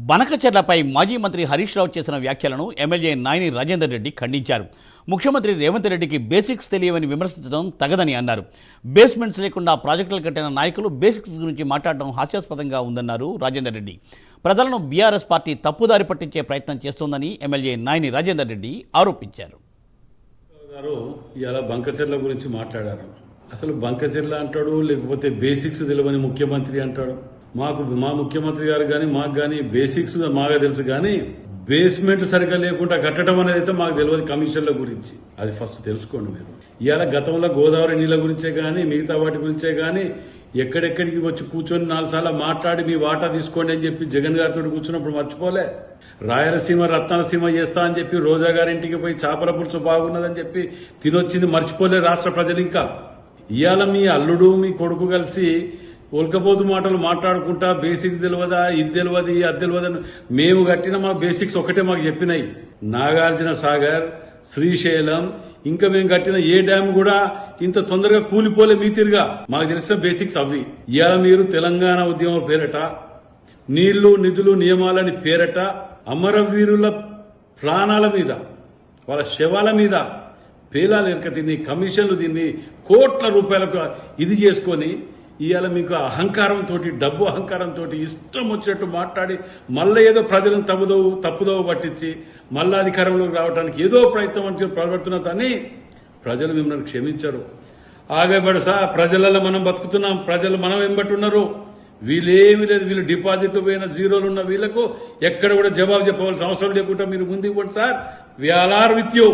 బనకచెర్లపై మాజీ మంత్రి హరీష్ రావు చేసిన వ్యాఖ్యలను ఎమ్మెల్యే నాయని రాజేందర్ రెడ్డి ఖండించారు. ముఖ్యమంత్రి రేవంత్ రెడ్డికి బేసిక్స్ తెలియవని విమర్శించడం తగదని అన్నారు. బేస్మెంట్స్ లేకుండా ప్రాజెక్టులు కట్టిన నాయకులు బేసిక్స్ గురించి మాట్లాడడం హాస్యాస్పదంగా ఉందన్నారు రాజేందర్ రెడ్డి. ప్రజలను బీఆర్ఎస్ పార్టీ తప్పుదారి పట్టించే ప్రయత్నం చేస్తోందని ఎమ్మెల్యే నాయని రాజేందర్ రెడ్డి ఆరోపించారు. ఇలా బంకచెర్ల గురించి మాట్లాడారు. అసలు బంకచెర్ల అంటాడు, లేకపోతే బేసిక్స్ తెలియని ముఖ్యమంత్రి అంటాడు. మా ముఖ్యమంత్రి గారు కానీ మాకు కానీ బేసిక్స్ మాగా తెలుసు, కానీ బేస్మెంట్ సరిగా లేకుండా కట్టడం అనేది అయితే మాకు తెలియదు. కమిషన్ల గురించి అది ఫస్ట్ తెలుసుకోండి మీరు. ఇవాళ గతంలో గోదావరి నీళ్ళ గురించే కానీ మిగతా వాటి గురించే కానీ ఎక్కడెక్కడికి వచ్చి కూర్చొని 4 సార్లు మాట్లాడి మీ వాటా తీసుకోండి అని చెప్పి జగన్ గారితో కూర్చున్నప్పుడు మర్చిపోలే. రాయలసీమ రత్నాలసీమ చేస్తా అని చెప్పి రోజా గారింటికి పోయి చేపల పులుసు బాగున్నదని చెప్పి తినొచ్చింది మర్చిపోలే రాష్ట్ర ప్రజలు. ఇంకా ఇవాళ మీ అల్లుడు మీ కొడుకు కలిసి ఒలకపోతు మాటలు మాట్లాడుకుంటా బేసిక్స్ తెలియదా, ఇది తెలియదు, అది తెలియదు. మేము కట్టిన మా బేసిక్స్ ఒకటే మాకు చెప్పినాయి. నాగార్జున సాగర్, శ్రీశైలం, ఇంకా మేము కట్టిన ఏ డ్యామ్ కూడా ఇంత తొందరగా కూలిపోలే మీ తిరిగా. మాకు తెలిసిన బేసిక్స్ అవి. ఇవాళ మీరు తెలంగాణ ఉద్యమం పేరట, నీళ్లు నిధులు నియమాలని పేరట అమరవీరుల ప్రాణాల మీద, వాళ్ళ శవాల మీద పేలాలు ఎరక తిని కమిషన్లు తిని కోట్ల రూపాయలకు ఇది చేసుకొని ఇవాళ మీకు అహంకారంతో, డబ్బు అహంకారంతో ఇష్టం వచ్చినట్టు మాట్లాడి మళ్ళీ ఏదో ప్రజలను తప్పుదోవ పట్టించి మళ్ళా అధికారంలోకి రావడానికి ఏదో ప్రయత్నం అని ప్రవర్తనని ప్రజలు మిమ్మల్ని క్షమించరు. ఆగబడు ప్రజలలో మనం బతుకుతున్నాం, ప్రజలు మనం వెంబట్టున్నారు. వీళ్ళేమీ లేదు, వీళ్ళు డిపాజిట్లు పోయిన జీరోలు ఉన్న వీళ్లకు ఎక్కడ కూడా జవాబు చెప్పవలసిన అవసరం లేకుండా మీరు ముందుకు పోండి sir. We all are with you.